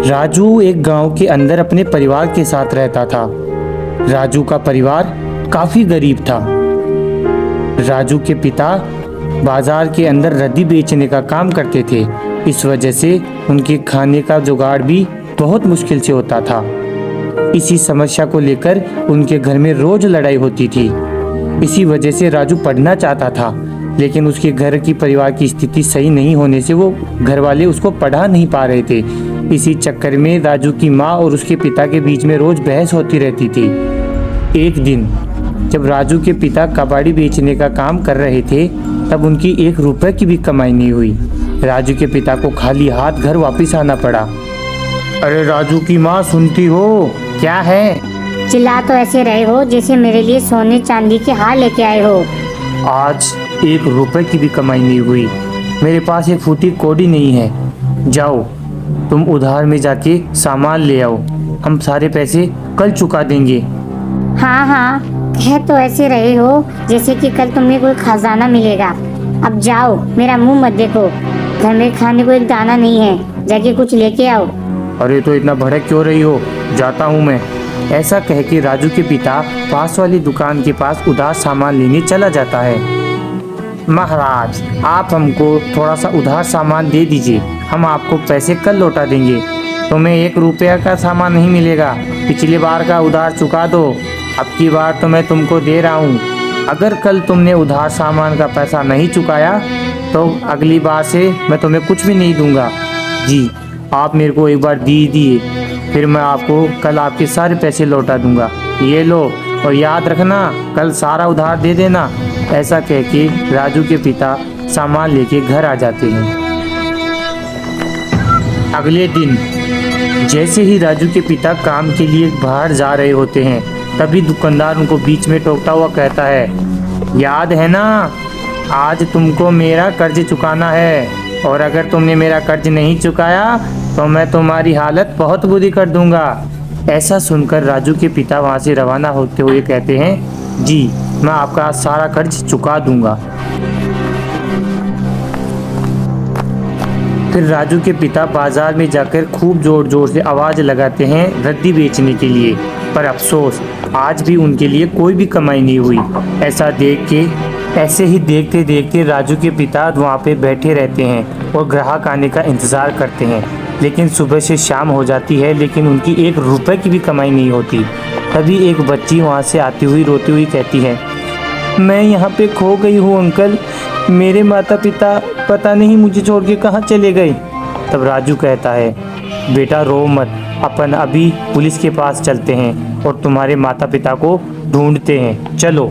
राजू एक गांव के अंदर अपने परिवार के साथ रहता था। राजू का परिवार काफी गरीब था। राजू के पिता बाजार के अंदर रद्दी बेचने का काम करते थे। इस वजह से उनके खाने का जुगाड़ भी बहुत मुश्किल से होता था। इसी समस्या को लेकर उनके घर में रोज लड़ाई होती थी। इसी वजह से राजू पढ़ना चाहता था, लेकिन उसके घर की परिवार की स्थिति सही नहीं होने से वो घर वाले उसको पढ़ा नहीं पा रहे थे। इसी चक्कर में राजू की माँ और उसके पिता के बीच में रोज बहस होती रहती थी। एक दिन जब राजू के पिता कबाड़ी बेचने का काम कर रहे थे, तब उनकी 1 रुपए की भी कमाई नहीं हुई। राजू के पिता को खाली हाथ घर वापस आना पड़ा। अरे राजू की माँ, सुनती हो? क्या है? चिल्ला तो ऐसे रहे हो जैसे मेरे लिए सोने चांदी के हार लेके आए हो। आज 1 रुपए की भी कमाई नहीं हुई। मेरे पास एक फूटी कौड़ी नहीं है। जाओ तुम उधार में जाके सामान ले आओ, हम सारे पैसे कल चुका देंगे। हाँ हाँ, कह तो ऐसे रहे हो जैसे कि कल तुम्हें कोई खजाना मिलेगा। अब जाओ, मेरा मुंह मत देखो। घर में खाने को एक दाना नहीं है, जाके कुछ लेके आओ। अरे तो इतना भड़क क्यों रही हो? जाता हूँ मैं। ऐसा कह के राजू के पिता पास वाली दुकान के पास उधार सामान लेने चला जाता है। महाराज, आप हमको थोड़ा सा उधार सामान दे दीजिए, हम आपको पैसे कल लौटा देंगे। तुम्हें 1 रुपया का सामान नहीं मिलेगा। पिछली बार का उधार चुका दो, अब की बार तो मैं तुमको दे रहा हूँ। अगर कल तुमने उधार सामान का पैसा नहीं चुकाया तो अगली बार से मैं तुम्हें कुछ भी नहीं दूंगा। जी, आप मेरे को एक बार दिए, फिर मैं आपको कल आपके सारे पैसे लौटा दूंगा। ये लो, और याद रखना कल सारा उधार दे देना। ऐसा कह के राजू के पिता सामान लेके घर आ जाते हैं। अगले दिन जैसे ही राजू के पिता काम के लिए बाहर जा रहे होते हैं, तभी दुकानदार उनको बीच में टोकता हुआ कहता है, याद है ना, आज तुमको मेरा कर्ज चुकाना है, और अगर तुमने मेरा कर्ज नहीं चुकाया तो मैं तुम्हारी हालत बहुत बुरी कर दूंगा। ऐसा सुनकर राजू के पिता वहाँ से रवाना होते हुए कहते हैं, जी मैं आपका सारा कर्ज चुका दूंगा। फिर राजू के पिता बाजार में जाकर खूब जोर जोर से आवाज़ लगाते हैं रद्दी बेचने के लिए, पर अफसोस आज भी उनके लिए कोई भी कमाई नहीं हुई। ऐसे ही देखते देखते राजू के पिता वहाँ पे बैठे रहते हैं और ग्राहक आने का इंतज़ार करते हैं। लेकिन सुबह से शाम हो जाती है, लेकिन उनकी 1 रुपए की भी कमाई नहीं होती। तभी एक बच्ची वहाँ से आती हुई रोती हुई कहती है, मैं यहाँ पे खो गई हूँ अंकल, मेरे माता पिता पता नहीं मुझे छोड़ के कहाँ चले गए। तब राजू कहता है, बेटा रो मत, अपन अभी पुलिस के पास चलते हैं और तुम्हारे माता पिता को ढूंढते हैं, चलो।